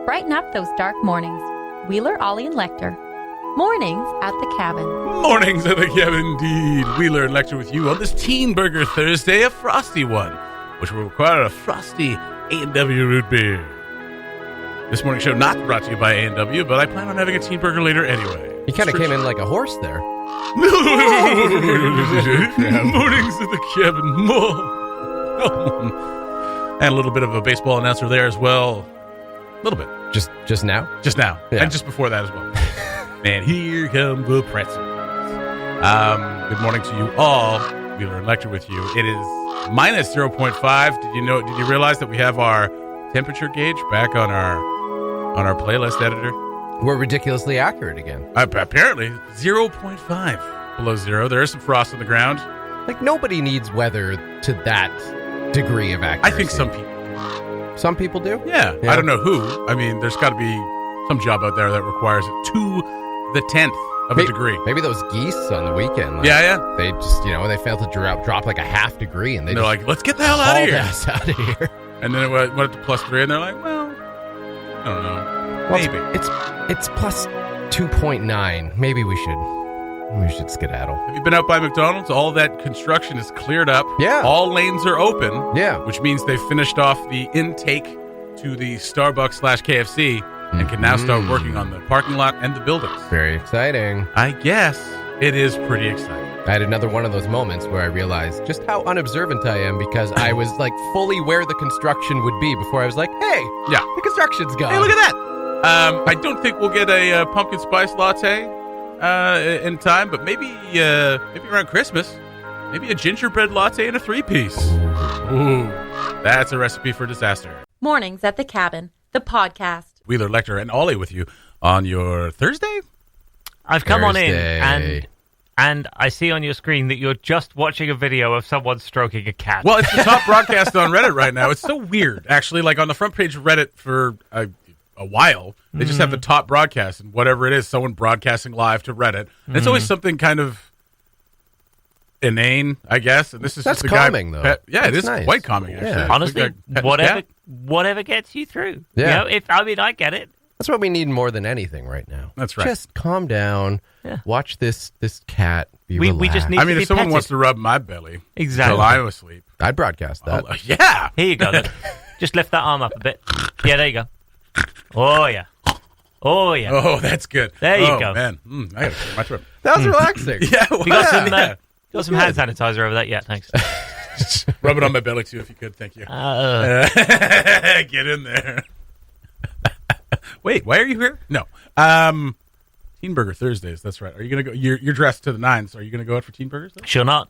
brighten up those dark mornings. Wheeler, Ollie, and Lecter. Mornings at the Cabin. Mornings at the Cabin, indeed. Wheeler and Lecter with you on this Teen Burger Thursday, a frosty one, which will require a frosty A&W root beer. This morning's show not brought to you by A&W, but I plan on having a Teen Burger later anyway. You kind of came in like a horse there. Mornings at the Cabin. And a little bit of a baseball announcer there as well. A little bit. Just now? Just now. Yeah. And just before that as well. And here come the pretzels. Good morning to you all. Wheeler and Lecter with you. It is minus 0.5. Did you realize that we have our temperature gauge back on our playlist editor? We're ridiculously accurate again. Apparently 0.5 below zero. There is some frost on the ground. Like, nobody needs weather to that degree of accuracy. I think some people. Some people do? Yeah. I don't know who. I mean, there's got to be some job out there that requires it to the 10th of a degree. Maybe those geese on the weekend. Like, yeah. They just, they failed to drop like a half degree. And they're like, let's get the hell out of here. Out of here. And then it went up to +3, and they're like, well, I don't know. Well, maybe. It's plus 2.9. Maybe we should skedaddle. Have you been out by McDonald's? All that construction is cleared up. Yeah. All lanes are open. Yeah. Which means they've finished off the intake to the Starbucks/KFC and can now start working on the parking lot and the buildings. Very exciting. I guess it is pretty exciting. I had another one of those moments where I realized just how unobservant I am because I was like fully where the construction would be before I was like, hey, yeah, the construction's gone. Hey, look at that. I don't think we'll get a pumpkin spice latte in time, but maybe around Christmas, maybe a gingerbread latte and a 3-piece. Ooh, that's a recipe for disaster. Mornings at the Cabin, the podcast. Wheeler, Lecter, and Ollie with you on your Thursday? I've come on in and I see on your screen that you're just watching a video of someone stroking a cat. Well, it's the top broadcast on Reddit right now. It's so weird, actually. Like on the front page of Reddit for a while, they just have the top broadcast, and whatever it is, someone broadcasting live to Reddit. And it's always something kind of inane, I guess. And this is that's just calming, though. Yeah, it is nice. quite calming, actually. Yeah. Honestly, whatever gets you through. Yeah. I get it. That's what we need more than anything right now. That's right. Just calm down. Yeah. Watch this cat be relaxed. We just need if someone petted. wants to rub my belly exactly until I'm asleep, I'd broadcast that. Yeah. Here you go. Just lift that arm up a bit. Yeah, there you go. Oh, yeah. Oh, yeah. Oh, that's good. There you go. Man. I got to clear my throat. That was relaxing. Yeah, you got some hand sanitizer over that? Yeah, thanks. Rub it on my belly, too, if you could. Thank you. Get in there. Wait, why are you here? No. Teen Burger Thursdays, that's right. Are you going to go? You're dressed to the nines. Are you going to go out for Teen Burgers? Sure not.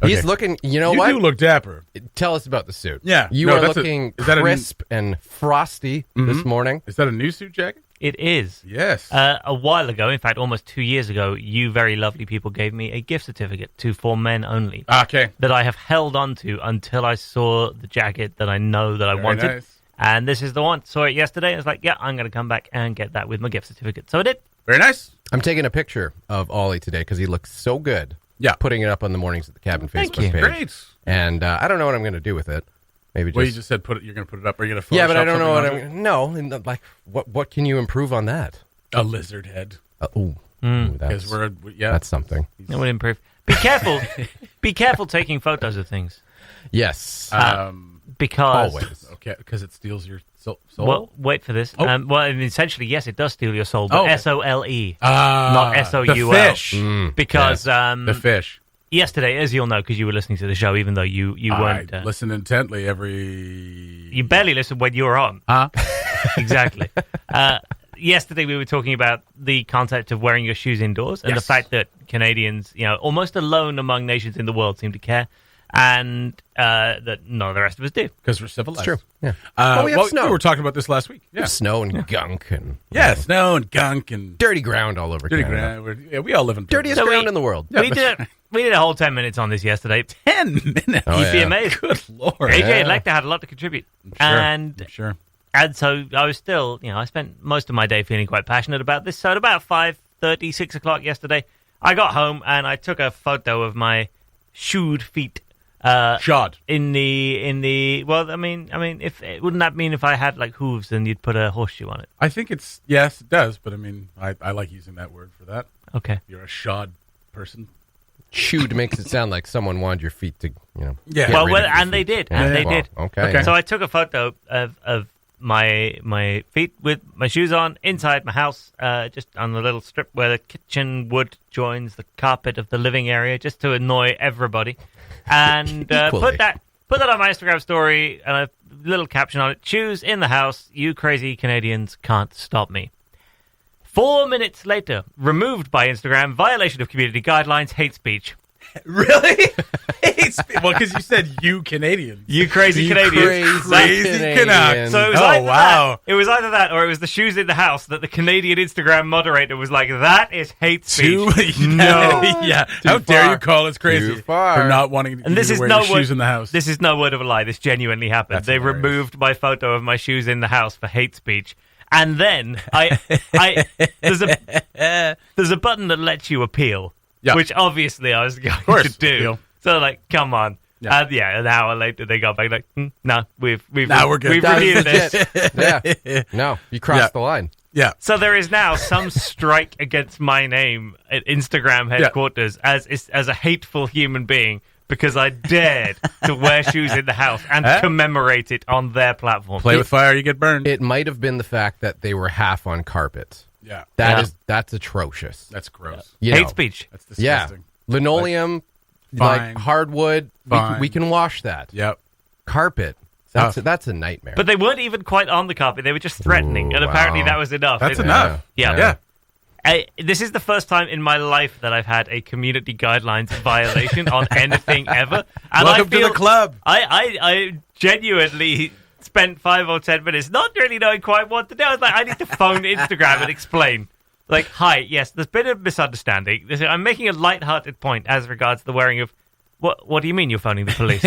He's Okay. looking, what? You do look dapper. Tell us about the suit. Yeah. You are looking crisp and frosty this morning. Is that a new suit jacket? It is. Yes. A while ago, in fact, almost 2 years ago, you very lovely people gave me a gift certificate for men only. Okay. That I have held on to until I saw the jacket that I know that I wanted. Nice. And this is the one. Saw it yesterday. I was like, yeah, I'm going to come back and get that with my gift certificate. So I did. Very nice. I'm taking a picture of Ollie today because he looks so good. Yeah. Putting it up on the Mornings at the Cabin Facebook page. Great. And I don't know what I'm going to do with it. Maybe just... Well, you just said you're going to put it up. Are you going to Photoshop Yeah, but I don't know what something I'm... No, like, what can you improve on that? A lizard head. That's something. It would improve. Be careful. Be careful taking photos of things. Yes. Because... Always. Okay, because it steals your soul? Well, wait for this. Oh. Essentially, yes, it does steal your soul, but SOLE, not SOUL. The fish. Because the fish. Yesterday, as you'll know, because you were listening to the show, even though you weren't. I listen intently You barely listened when you were on. Exactly. Yesterday, we were talking about the concept of wearing your shoes indoors and the fact that Canadians, almost alone among nations in the world, seem to care. And that none of the rest of us do. Because we're civilized. It's true. Yeah. We have snow. We were talking about this last week. Yeah. Snow and gunk. And, snow and gunk and... dirty ground all over dirty Canada. ground. We all live in... Dirtiest ground in the world. Yeah, we did a whole 10 minutes on this yesterday. 10 minutes? You'd be amazed. Good Lord. AJ and Lecter had a lot to contribute. I'm sure. And so I was still, I spent most of my day feeling quite passionate about this. So at about 5:30, 6 o'clock yesterday, I got home and I took a photo of my shoed feet Shod. In the well, I mean, if wouldn't that mean if I had like hooves and you'd put a horseshoe on it? I think yes, it does. But I mean, I like using that word for that. Okay. You're a shod person. Shoed makes it sound like someone wanted your feet to, Yeah. get Well, rid of your and they feet. did, Yeah. and they Well, did. Okay. So I took a photo of my feet with my shoes on inside my house, just on the little strip where the kitchen wood joins the carpet of the living area, just to annoy everybody, and Equally. put that on my Instagram story and a little caption on it: "Shoes in the house, you crazy Canadians can't stop me." 4 minutes later, removed by Instagram, violation of community guidelines, hate speech. Really? Well, because you said you Canadians. You crazy Canadians. Crazy Canucks. So it was Oh, either wow. that. It was either that, or it was the shoes in the house that the Canadian Instagram moderator was like, "That is hate speech." No. Yeah. How dare far. you call us crazy Too far. for not wanting And this you is to wear no your word, shoes in the house? This is no word of a lie. This genuinely happened. That's They hilarious. removed my photo of my shoes in the house for hate speech. And then there's a button that lets you appeal, Yeah. which obviously I was going course, to do. appeal. So like, come on. Yeah. And an hour later they got back like, no, we've Now we're good. We've That was reviewed this. legit. Yeah. No, you crossed Yeah. the line. Yeah. So there is now some strike against my name at Instagram headquarters as a hateful human being because I dared to wear shoes in the house and commemorate it on their platform. Play with fire, you get burned. It might have been the fact that they were half on carpet. Yeah. That's atrocious. That's gross. You Hate know. speech. That's Yeah. disgusting. Linoleum, Fine. like hardwood, Fine. we can wash that. Yep. Carpet, that's a nightmare. But they weren't even quite on the carpet. They were just threatening, Ooh, and apparently wow. that was enough. That's It- enough. Yeah. Yeah. This is the first time in my life that I've had a community guidelines violation on anything ever. And Welcome I feel, to the club. I genuinely spent 5 or 10 minutes not really knowing quite what to do. I was like, I need to phone Instagram and explain. Like, hi, yes, there's been a misunderstanding. I'm making a light-hearted point as regards the wearing of... What do you mean you're phoning the police?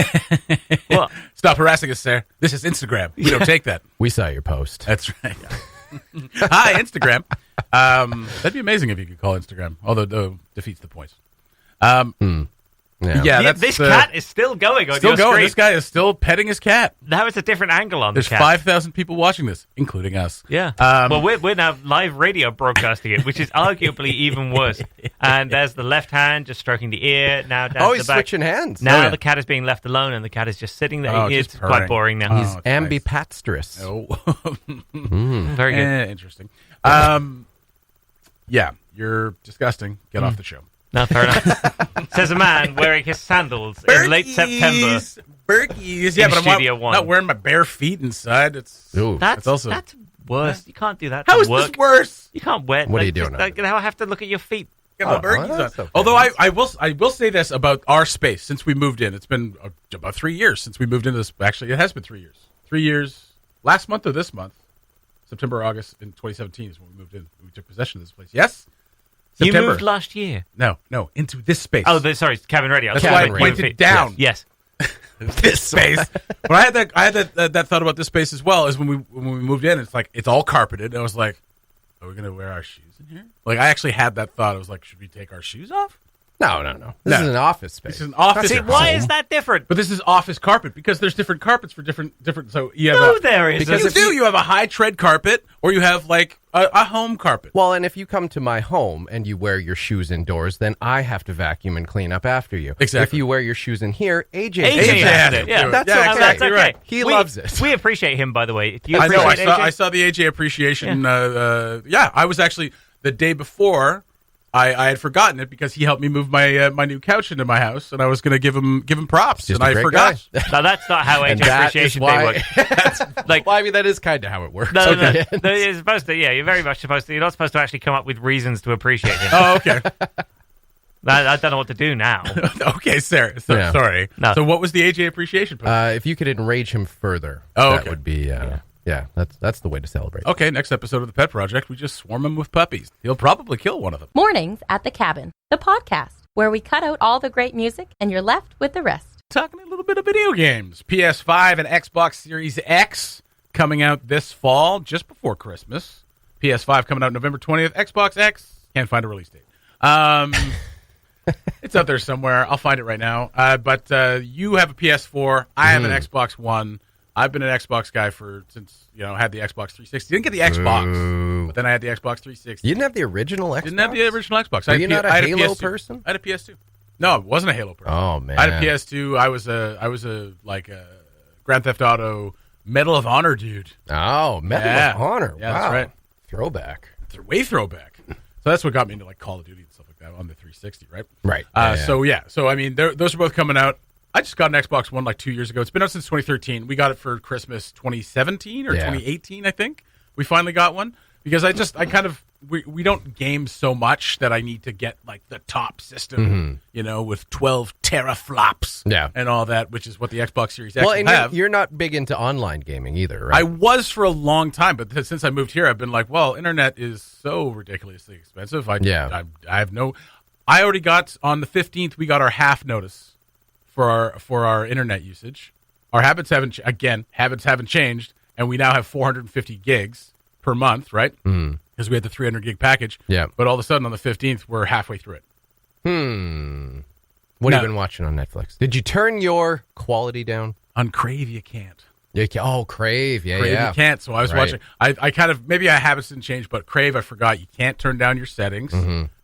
What? Stop harassing us, sir. This is Instagram. We don't take that. we saw your post. That's right. Hi, Instagram. That'd be amazing if you could call Instagram, although it defeats the point. Yeah. Yeah, that's This cat is still going on still your going. screen. This guy is still petting his cat. That was a different angle on There's the cat. 5,000 people watching this, including us. Yeah. Well, we're now live radio broadcasting it, which is arguably even worse. And there's the left hand just stroking the ear. Now down Oh, to he's the back. switching hands. Now Oh, yeah. the cat is being left alone, and the cat is just sitting there. Oh, It's just quite purring. boring now. He's Oh, it's nice. ambidextrous. Oh, Very good. interesting. Yeah, you're disgusting. Get off the show. No, fair enough. Says a man wearing his sandals in late September. Berkeys. Yeah, in but I'm Studio One. not wearing my bare feet inside. Ooh. That's also- that's worse. You can't do that. How to is work. this worse? You can't wear. What are you Oh, doing Like, I have to look at your feet. Get my Oh, Berkeys that's on. okay. Although I will say this about our space since we moved in. It's been about 3 years since we moved into this. Actually, it has been 3 years. 3 years. Last month or this month, September, August in 2017 is when we moved in. We took possession of this place. Yes. You September. moved last year. No, into this space. Oh, sorry, cabin radio. That's why I Cabin pointed radio. down. Yes. this space. But I had that thought about this space as well. As when we moved in, it's like it's all carpeted. And I was like, are we gonna wear our shoes in here? Like I actually had that thought. I was like, should we take our shoes off? No. This No. is an office space. This is an office. See, why home. is that different? But this is office carpet because there's different carpets for different. So you have No, a, there isn't. because you if do. You have a high tread carpet, or you have like a home carpet. Well, and if you come to my home and you wear your shoes indoors, then I have to vacuum and clean up after you. Exactly. If you wear your shoes in here, AJ AJ has has to it. do Yeah, it. That's Yeah, okay. exactly. That's okay. You're right. He loves it. We appreciate him, by the way. Do you I know. appreciate AJ? I saw the AJ appreciation. Yeah, I was actually the day before. I had forgotten it because he helped me move my my new couch into my house, and I was going to give him props, Just and a I great forgot. guy. No, that's not how And AJ that Appreciation is Day why- works. Like, Well, I mean, that is kind of how it works. no, Okay. no, you're supposed to. Yeah, you're very much supposed to. You're not supposed to actually come up with reasons to appreciate him. Oh, okay. I don't know what to do now. Okay, Sarah. So, Yeah. Sorry. No. So, what was the AJ appreciation post? If you could enrage him further, Oh, that okay. would be, that's the way to celebrate. Okay, next episode of the Pet Project, we just swarm him with puppies. He'll probably kill one of them. Mornings at the Cabin, the podcast where we cut out all the great music and you're left with the rest. Talking a little bit of video games. PS5 and Xbox Series X coming out this fall, just before Christmas. PS5 coming out November 20th. Xbox X, can't find a release date. It's out there somewhere. I'll find it right now. But you have a PS4. I have an Xbox One. I've been an Xbox guy since had the Xbox 360. Didn't get the Xbox, but then I had the Xbox 360. You didn't have the original Xbox? Didn't have the original Xbox. Were you not a Halo person? I had a PS2. No, I wasn't a Halo person. Oh man, I had a PS2. I was a Grand Theft Auto Medal of Honor dude. Oh, Medal of Honor. Yeah, wow. that's right. Throwback. Way throwback. So that's what got me into like Call of Duty and stuff like that on the 360, right? Right. So I mean, those are both coming out. I just got an Xbox One like 2 years ago. It's been out since 2013. We got it for Christmas 2017 or 2018, I think. We finally got one because we don't game so much that I need to get like the top system, with 12 teraflops and all that, which is what the Xbox Series X will have. You're not big into online gaming either, right? I was for a long time, but since I moved here, I've been like, well, internet is so ridiculously expensive. I already got on the 15th. We got our half notice for our internet usage. Our habits haven't changed, and we now have 450 gigs per month, right? Because we had the 300 gig package. Yeah. But all of a sudden on the 15th, we're halfway through it. What have you been watching on Netflix? Did you turn your quality down? On Crave, you can't. Crave. Yeah, Crave, yeah. you can't. So I was watching. I kind of, maybe our habits didn't change, but Crave, I forgot. You can't turn down your settings.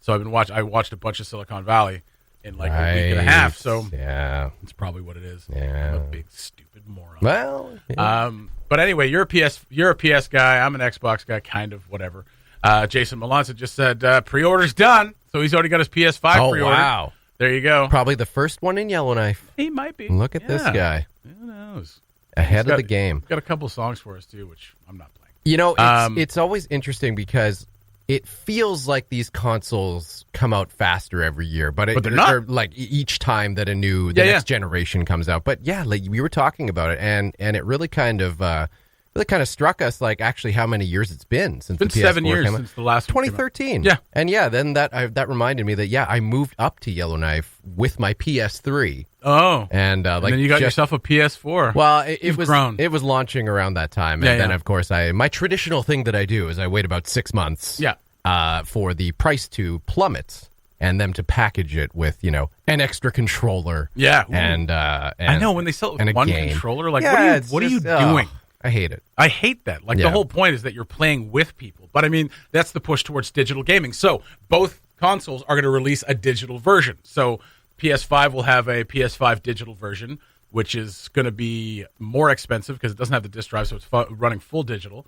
So I watched a bunch of Silicon Valley in like a week and a half. So it's probably what it is. Yeah. I'm a big stupid moron. Well, but anyway, you're a PS guy. I'm an Xbox guy, kind of, whatever. Jason Melanza just said pre-order's done, so he's already got his PS5 pre-order. Wow. There you go. Probably the first one in Yellowknife. He might be. Look at this guy. Who knows? Ahead of the game. Got a couple songs for us too, which I'm not playing. It's always interesting because it feels like these consoles come out faster every year, but they're not. Or like each time that the next generation comes out. But yeah, like we were talking about it, and it really kind of struck us like actually how many years it's been since the PS4 7 years came out. since the last 2013. Yeah, and then that reminded me that I moved up to Yellowknife with my PS3. Oh, and then you got yourself a PS4. Well, it was grown. It was launching around that time, and then of course my traditional thing that I do is I wait about 6 months. For the price to plummet and them to package it with an extra controller. Yeah, and I know when they sell and one game. controller, like what are you just, doing? I hate it. I hate that. Like the whole point is that you're playing with people. But I mean, that's the push towards digital gaming. So both consoles are going to release a digital version. So PS5 will have a PS5 digital version, which is going to be more expensive because it doesn't have the disk drive, so it's running full digital.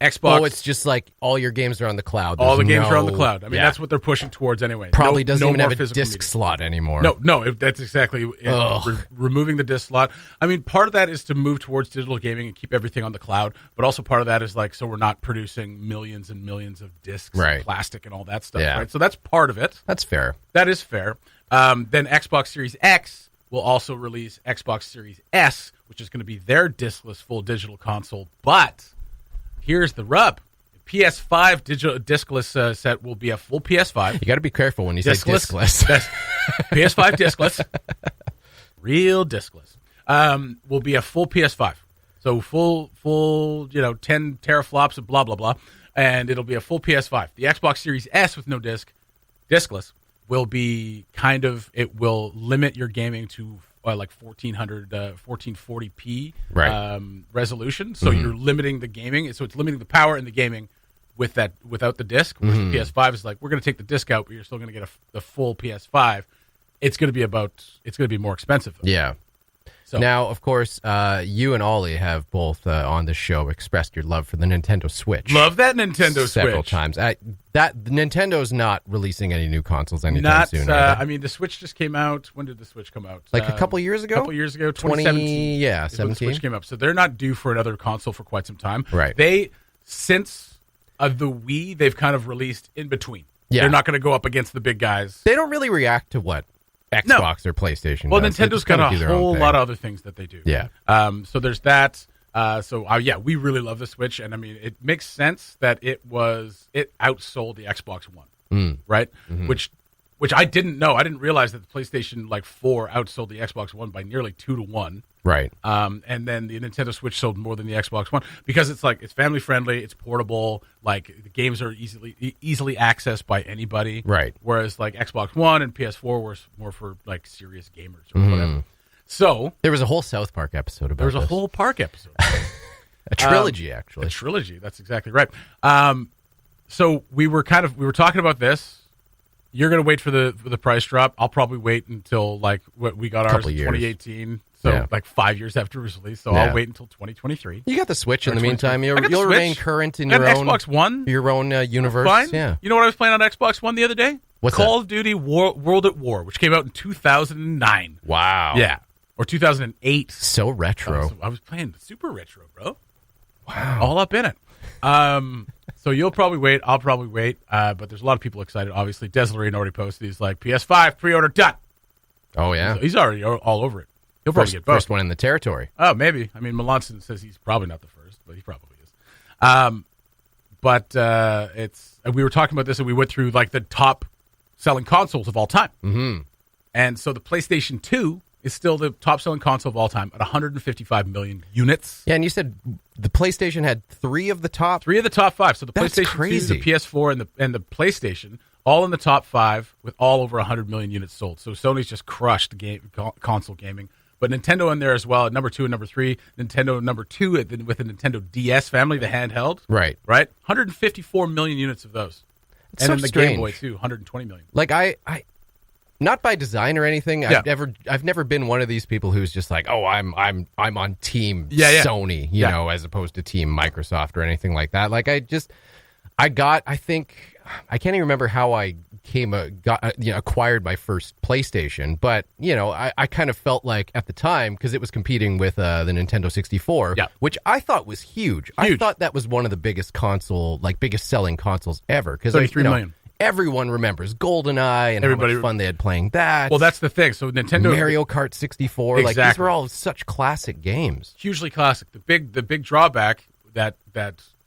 Xbox. Oh, it's just like all your games are on the cloud. All the games are on the cloud. I mean, that's what they're pushing towards anyway. Probably doesn't even have a disc disc slot anymore. No, that's exactly it. Removing the disc slot. I mean, part of that is to move towards digital gaming and keep everything on the cloud, but also part of that is like so we're not producing millions and millions of discs, and plastic and all that stuff, right? So that's part of it. That's fair. That is fair. Then Xbox Series X will also release Xbox Series S, which is going to be their discless full digital console, but here's the rub. PS5 digital discless set will be a full PS5. You got to be careful when you say discless. PS5 discless. Real discless. Will be a full PS5. So full 10 teraflops of blah, blah, blah. And it'll be a full PS5. The Xbox Series S with no discless, will be it will limit your gaming to like 1440p resolution. So you're limiting the gaming. So it's limiting the power in the gaming without the disc. Whereas the PS5 is like, we're going to take the disc out, but you're still going to get the full PS5. It's going to be more expensive, though. Yeah. So. Now, of course, you and Ollie have both on the show expressed your love for the Nintendo Switch. Love that Nintendo Switch. Several times. Nintendo's not releasing any new consoles anytime soon. I mean, the Switch just came out. When did the Switch come out? Like a couple years ago? 2017. Yeah, 17. The Switch came up. So they're not due for another console for quite some time. Right. Since the Wii, they've kind of released in between. Yeah. They're not going to go up against the big guys. They don't really react to what Xbox or PlayStation Well, does. Nintendo's got a whole lot of other things that they do. Yeah. So there's that. We really love the Switch, and I mean, it makes sense that it outsold the Xbox One, right? Mm-hmm. Which which I didn't know. I didn't realize that the PlayStation 4 outsold the Xbox One by nearly 2-1. Right. And then the Nintendo Switch sold more than the Xbox One because it's family friendly, it's portable, the games are easily accessed by anybody. Right. Whereas Xbox One and PS4 were more for serious gamers or whatever. So there was a whole South Park episode about this. There was a whole Park episode. A trilogy, actually. A trilogy. That's exactly right. So we were talking about this. You're going to wait for the price drop. I'll probably wait until we got ours in 2018. So 5 years after it was released. So I'll wait until 2023. You got the Switch in the meantime. You'll remain current in your own Xbox One. Your own universe. Fine. Yeah. You know what I was playing on Xbox One the other day? What's Call that? of Duty World at War, which came out in 2009. Wow. Yeah. Or 2008. So retro. I was playing super retro, bro. Wow. All up in it. So you'll probably wait. I'll probably wait. But there's a lot of people excited. Obviously, Deslorine already posted. He's like, PS5 pre-order done. Oh, yeah. So he's already all over it. He'll probably get both. First one in the territory. Oh, maybe. I mean, Melanson says he's probably not the first, but he probably is. We were talking about this, and we went through the top selling consoles of all time. Mm-hmm. And so the PlayStation 2 is still the top selling console of all time at 155 million units. Yeah, and you said the PlayStation had 3 of the top 5. So the That's PlayStation crazy. 2, the PS4, and the PlayStation, all in the top 5 with all over 100 million units sold. So Sony's just crushed console gaming. But Nintendo in there as well at number 2 and number 3. Nintendo number 2 with the Nintendo DS family, the handheld. Right. 154 million units of those. It's and so then the strange. Game Boy too, 120 million. I not by design or anything. Yeah. I've never been one of these people who's just like, oh, I'm on team Sony, you know, as opposed to team Microsoft or anything like that. I think I can't even remember how I acquired my first PlayStation, but I kind of felt like at the time, because it was competing with the Nintendo 64, which I thought was huge. I thought that was one of the biggest selling consoles ever, because 33 million. Everyone remembers GoldenEye and how much fun they had playing that. Well, that's the thing. So Nintendo, Mario Kart 64, exactly. These were all such classic games. Hugely classic. The big drawback that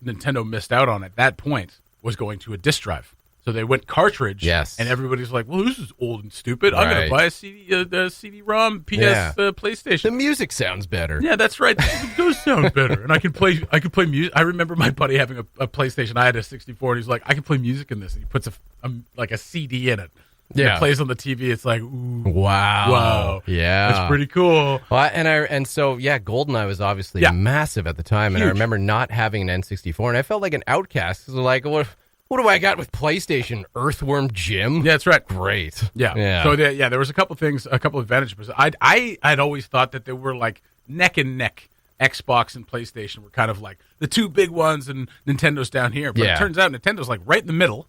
Nintendo missed out on at that point was going to a disc drive. So they went cartridge, yes, and everybody's like, "Well, this is old and stupid. I'm going to buy a CD-ROM PlayStation. The music sounds better. Yeah, that's right. It does sound better, and I can play music. I remember my buddy having a PlayStation. I had a 64, and he's like, "I can play music in this." And he puts a CD in it. Yeah, it plays on the TV. It's like, ooh, wow, yeah, that's pretty cool. Well, so GoldenEye was obviously massive at the time, and I remember not having an N64, and I felt like an outcast. Because what do I got with PlayStation? Earthworm Jim? Yeah, that's right. Great. Yeah. So there was a couple advantages. I'd always thought that they were neck and neck. Xbox and PlayStation were kind of the two big ones, and Nintendo's down here. But it turns out Nintendo's right in the middle,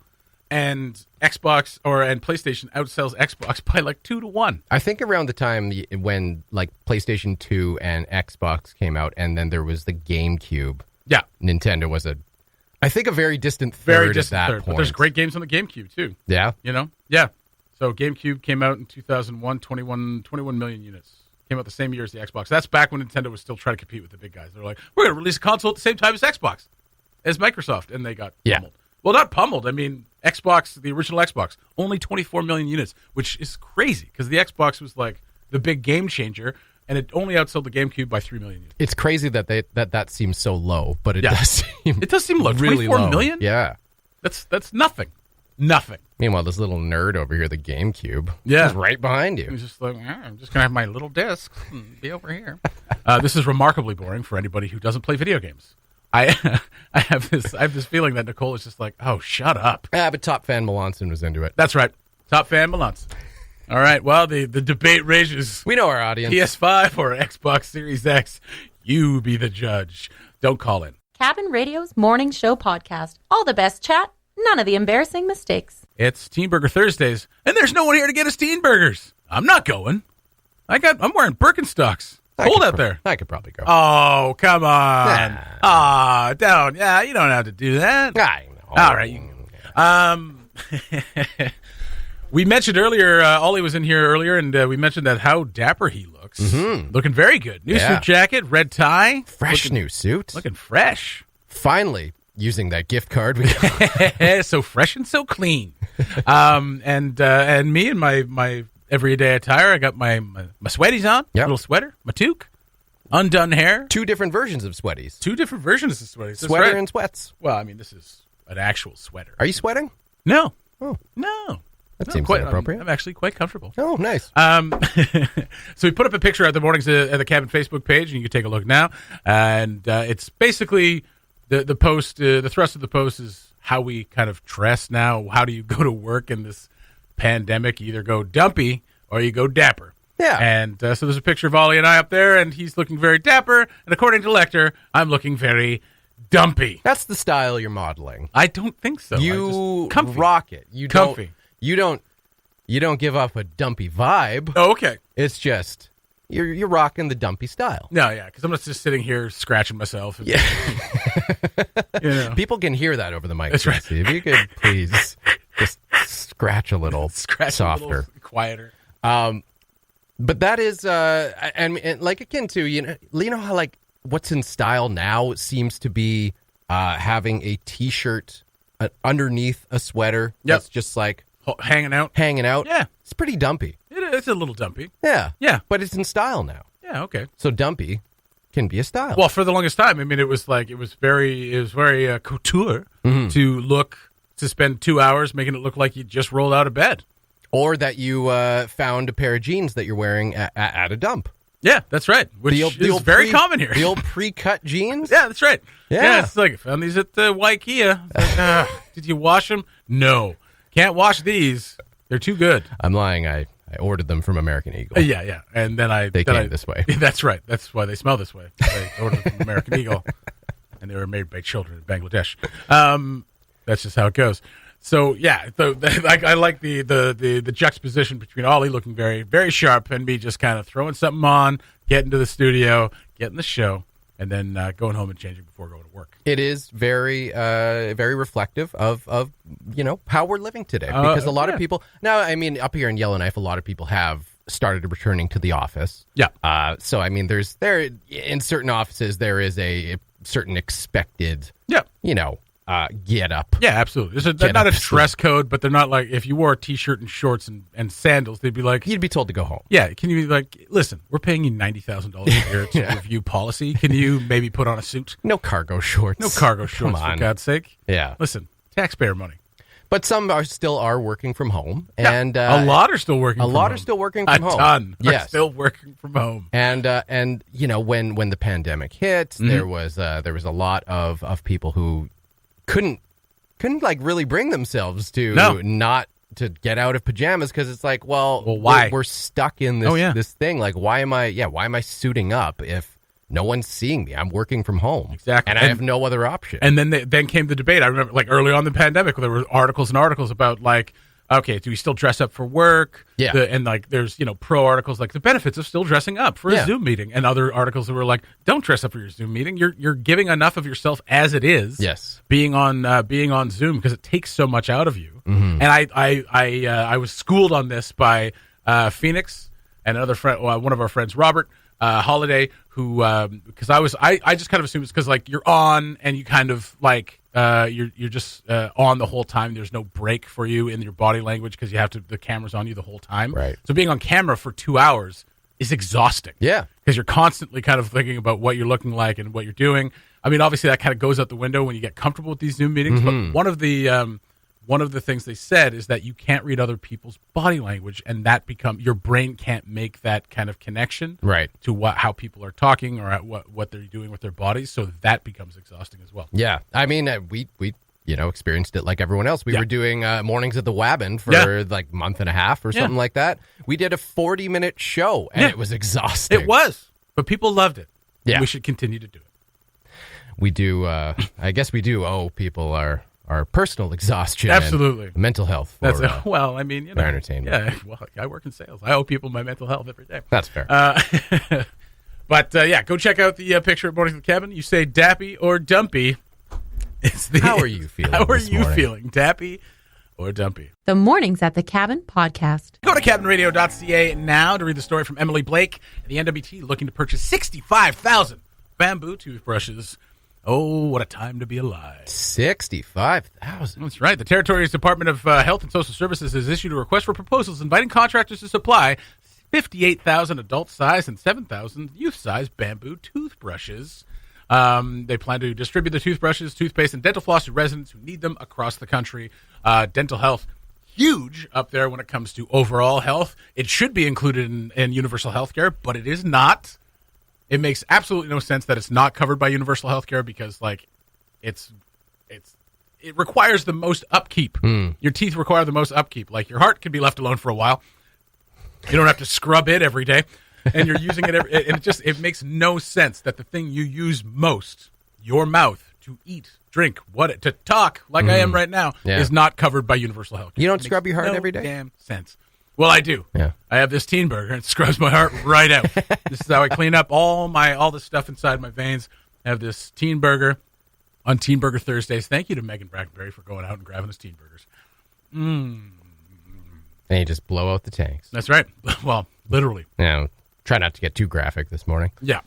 and PlayStation outsells Xbox by 2-1. I think around the time when PlayStation 2 and Xbox came out, and then there was the GameCube. Yeah, Nintendo was a very distant third at that point. But there's great games on the GameCube, too. Yeah. Yeah. So GameCube came out in 2001, 21 million units. Came out the same year as the Xbox. That's back when Nintendo was still trying to compete with the big guys. They're like, we're going to release a console at the same time as Xbox, as Microsoft. And they got pummeled. Well, not pummeled. I mean, Xbox, the original Xbox, only 24 million units, which is crazy because the Xbox was the big game changer. And it only outsold the GameCube by 3 million units. It's crazy that seems so low, but it does seem low. Really 24 low. million? Yeah. That's nothing. Nothing. Meanwhile, this little nerd over here, the GameCube, is right behind you. He's just like, I'm just going to have my little disc and be over here. This is remarkably boring for anybody who doesn't play video games. I have this feeling that Nicole is just like, oh, shut up. But Top Fan Melanson was into it. That's right. Top Fan Melanson. All right, well, the debate rages. We know our audience. PS5 or Xbox Series X, you be the judge. Don't call in. Cabin Radio's Morning Show Podcast. All the best chat, none of the embarrassing mistakes. It's Teen Burger Thursdays, and there's no one here to get us teen burgers. I'm not going. I'm wearing Birkenstocks. Cold out there. I could probably go. Oh, come on. Don't. Yeah, you don't have to do that. I know. All right. We mentioned earlier, Ollie was in here earlier, and we mentioned how dapper he looks. Mm-hmm. Looking very good. New suit jacket, red tie. New suit. Looking fresh. Finally, using that gift card. So fresh and so clean. And me and my everyday attire. I got my sweaties on, little sweater, my toque, undone hair. 2 different versions of sweaties. 2 different versions of sweaties. Sweater and sweats. Well, I mean, this is an actual sweater. Are you sweating? No. Oh. No. That seems quite inappropriate. I'm actually quite comfortable. Oh, nice. So we put up a picture at the Mornings at the Cabin Facebook page, and you can take a look now. And it's basically the post. The thrust of the post is how we kind of dress now. How do you go to work in this pandemic? You either go dumpy or you go dapper. Yeah. And so there's a picture of Ollie and I up there, and he's looking very dapper. And according to Lecter, I'm looking very dumpy. That's the style you're modeling. I don't think so. You comfy. rock it. You comfy. You don't give up a dumpy vibe. Oh, okay. It's just you're rocking the dumpy style. No, yeah, because I'm not just sitting here scratching myself. And, People can hear that over the mic. That's right. If you could please just scratch a little softer, a little quieter. But that is, and like akin to you know how like what's in style now seems to be having a t-shirt underneath a sweater. That's just like hanging out. Yeah, it's pretty dumpy. It's a little dumpy. Yeah, but it's in style now. Yeah, okay. So dumpy can be a style. Well, for the longest time, I mean, it was very couture to spend 2 hours making it look like you just rolled out of bed, or that you found a pair of jeans that you're wearing at a dump. Yeah, that's right. Which is very common here. The old pre-cut jeans. Yeah, that's right. Yeah, it's like I found these at the IKEA. Like, did you wash them? No, can't wash these. They're too good. I'm lying. I ordered them from American Eagle. Yeah, and then they came this way. That's right. That's why they smell this way. They ordered them from American Eagle, and they were made by children in Bangladesh. That's just how it goes. So yeah, I like the juxtaposition between Ollie looking very, very sharp and me just kind of throwing something on, getting to the studio, getting the show, and then going home and changing before going to work. It is very, very reflective of how we're living today, because a lot of people now. I mean, up here in Yellowknife, a lot of people have started returning to the office. Yeah. So I mean, in certain offices there is a certain expected. Yeah. Get up. Yeah, absolutely. They're not a dress code, but they're not like if you wore a t-shirt and shorts and sandals, they'd be like, you'd be told to go home. Yeah, can you be like, listen, we're paying you $90,000 a year to review policy. Can you maybe put on a suit? No cargo shorts. No cargo shorts, for God's sake. Yeah. Listen, taxpayer money. But some still are working from home, and a lot are still working. Are still working from home. A ton are still working from home. And when the pandemic hit, there was a lot of people who couldn't like really bring themselves to not to get out of pajamas, because it's like, well why? We're stuck in this this thing. Like, why am I suiting up if no one's seeing me? I'm working from home. Exactly. And I have no other option. And then came the debate. I remember like early on in the pandemic, there were articles about like, okay, do we still dress up for work? Yeah. And like there's, pro articles like the benefits of still dressing up for a Zoom meeting, and other articles that were like, don't dress up for your Zoom meeting. You're giving enough of yourself as it is. Yes. Being on Zoom, because it takes so much out of you. Mm-hmm. And I was schooled on this by Phoenix and another friend, one of our friends, Robert Holiday, who because I just kind of assume it's because like you're on and you kind of like you're just on the whole time. There's no break for you in your body language because the camera's on you the whole time. Right. So being on camera for 2 hours is exhausting. Yeah. Because you're constantly kind of thinking about what you're looking like and what you're doing. I mean, obviously that kind of goes out the window when you get comfortable with these Zoom meetings. Mm-hmm. But one of the things they said is that you can't read other people's body language, and that your brain can't make that kind of connection to how people are talking or what they're doing with their bodies. So that becomes exhausting as well. Yeah. I mean, we experienced it like everyone else. We were doing mornings at the Wabbin for like a month and a half or something like that. We did a 40-minute show, and it was exhausting. It was, but people loved it. Yeah. We should continue to do it. We do. I guess we do owe people our personal exhaustion, absolutely, and mental health. Well, I mean, for entertainment. Yeah, well, I work in sales. I owe people my mental health every day. That's fair. But go check out the picture at Mornings at the Cabin. You say Dappy or Dumpy. How are you feeling? How are you feeling, Dappy or Dumpy? The Mornings at the Cabin podcast. Go to cabinradio.ca now to read the story from Emily Blake. The NWT looking to purchase 65,000 bamboo toothbrushes. Oh, what a time to be alive. 65,000. That's right. The Territory's Department of Health and Social Services has issued a request for proposals inviting contractors to supply 58,000 adult-size and 7,000 youth-size bamboo toothbrushes. They plan to distribute the toothbrushes, toothpaste, and dental floss to residents who need them across the country. Dental health, huge up there when it comes to overall health. It should be included in universal health care, but it is not. It makes absolutely no sense that it's not covered by universal health care because, like, it requires the most upkeep. Your teeth require the most upkeep. Like, your heart can be left alone for a while. You don't have to scrub it every day, and you're using it and it makes no sense that the thing you use most, your mouth, to eat, drink, to talk like I am right now, is not covered by universal health care. You don't scrub your heart every day? Damn sense. Well, I do. Yeah. I have this Teen Burger, and it scrubs my heart right out. This is how I clean up all the stuff inside my veins. I have this Teen Burger on Teen Burger Thursdays. Thank you to Megan Brackenberry for going out and grabbing us Teen Burgers. And you just blow out the tanks. That's right. Well, literally. Yeah. Try not to get too graphic this morning. Yeah.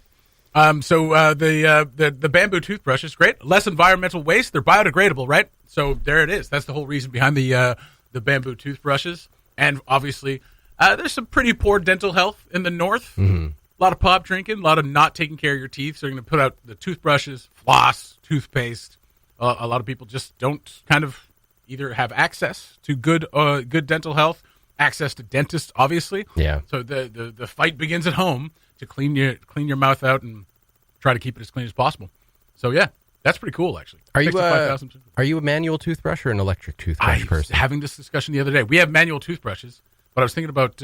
So the bamboo toothbrush is great. Less environmental waste. They're biodegradable, right? So there it is. That's the whole reason behind the bamboo toothbrushes. And obviously, there's some pretty poor dental health in the north. A lot of pop drinking, a lot of not taking care of your teeth. So you're going to put out the toothbrushes, floss, toothpaste. A lot of people just don't kind of either have access to good dental health, access to dentists, obviously. Yeah. So the fight begins at home to clean your mouth out and try to keep it as clean as possible. So yeah, that's pretty cool, actually. Are you a manual toothbrush or an electric toothbrush person? I was having this discussion the other day. We have manual toothbrushes, but I was thinking about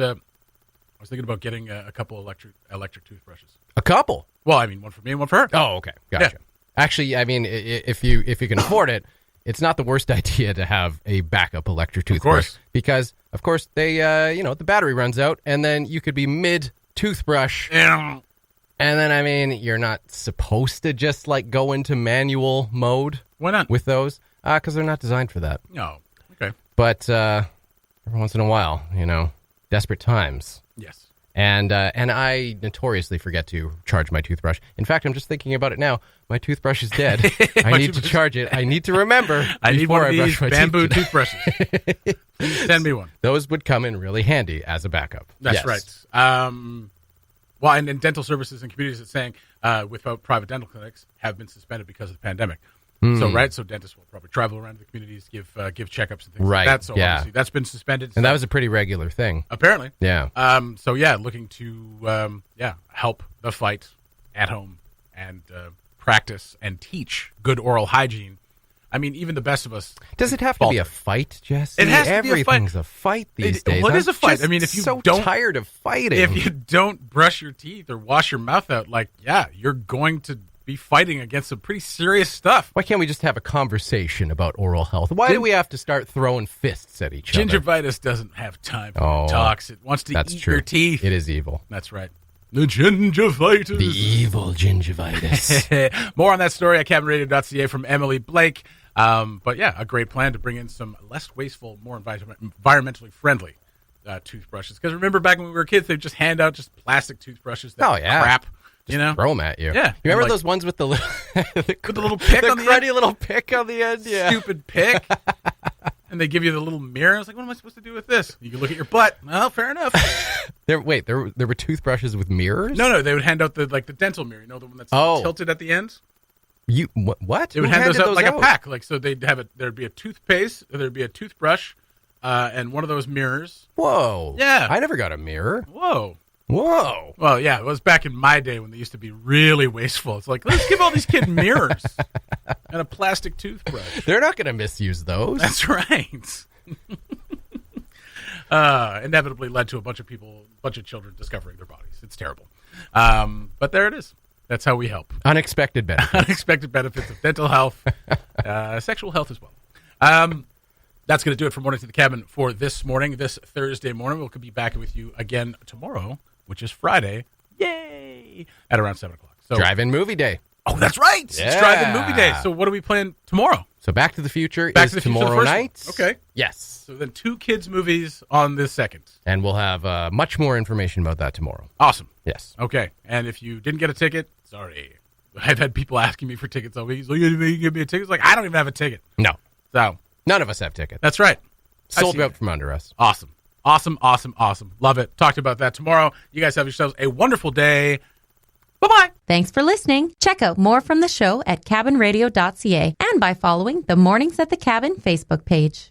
getting a couple electric toothbrushes. A couple? Well, I mean, one for me and one for her. Oh, okay, gotcha. Yeah. Actually, I mean, if you can afford it, it's not the worst idea to have a backup electric toothbrush because, of course, they the battery runs out, and then you could be mid toothbrush. And then, I mean, you're not supposed to just, like, go into manual mode. Why not? With those? Because they're not designed for that. No. Okay. But every once in a while, desperate times. Yes. And I notoriously forget to charge my toothbrush. In fact, I'm just thinking about it now. My toothbrush is dead. I need to charge it. I need to remember. I need one of these bamboo toothbrushes. Please send me one. Those would come in really handy as a backup. That's right. Well, and dental services and communities that's saying without private dental clinics have been suspended because of the pandemic. So dentists will probably travel around to the communities, give checkups and things like that. So obviously that's been suspended. And that was a pretty regular thing. Apparently. Yeah. Looking to help the fight at home and practice and teach good oral hygiene. I mean, even the best of us. Does it have to be a fight, Jesse? It has to be a fight. Everything's a fight these days. What is a fight? I mean, if you don't, tired of fighting. If you don't brush your teeth or wash your mouth out, you're going to be fighting against some pretty serious stuff. Why can't we just have a conversation about oral health? Why do we have to start throwing fists at each other? Gingivitis doesn't have time for talks. It wants to eat your teeth. It is evil. That's right. The gingivitis. The evil gingivitis. More on that story at cabinradio.ca from Emily Blake. But yeah, a great plan to bring in some less wasteful, more environmentally friendly toothbrushes. Because remember back when we were kids, they'd just hand out just plastic toothbrushes that crap. Just throw them at you. Yeah. You remember those ones with the little, with the little pick on the end? The little pick on the end? Yeah. Stupid pick. And they give you the little mirror. I was like, what am I supposed to do with this? You can look at your butt. Well, fair enough. There were toothbrushes with mirrors? No, they would hand out the dental mirror. You know, the one that's tilted at the end? What? They would hand those out like a pack. Like, so they'd have there'd be a toothpaste, there'd be a toothbrush, and one of those mirrors. Whoa. Yeah. I never got a mirror. Whoa. Well, yeah, it was back in my day when they used to be really wasteful. It's like, let's give all these kids mirrors and a plastic toothbrush. They're not going to misuse those. That's right. Inevitably led to a bunch of children discovering their bodies. It's terrible. But there it is. That's how we help. Unexpected benefits. Unexpected benefits of dental health, sexual health as well. That's going to do it for Morning to the Cabin for this morning, this Thursday morning. We'll be back with you again tomorrow, which is Friday. Yay! At around 7 o'clock. So, Drive-in movie day. Oh, that's right. Yeah. It's drive-in movie day. So what are we playing tomorrow? So Back to the Future is tomorrow night. Okay. Yes. So then 2 kids' movies on the 2nd. And we'll have much more information about that tomorrow. Awesome. Yes. Okay. And if you didn't get a ticket, sorry. I've had people asking me for tickets all week. He's like, you give me a ticket? It's like, I don't even have a ticket. No. So none of us have tickets. That's right. Sold out from under us. Awesome. Love it. Talk to you about that tomorrow. You guys have yourselves a wonderful day. Bye-bye. Thanks for listening. Check out more from the show at cabinradio.ca and by following the Mornings at the Cabin Facebook page.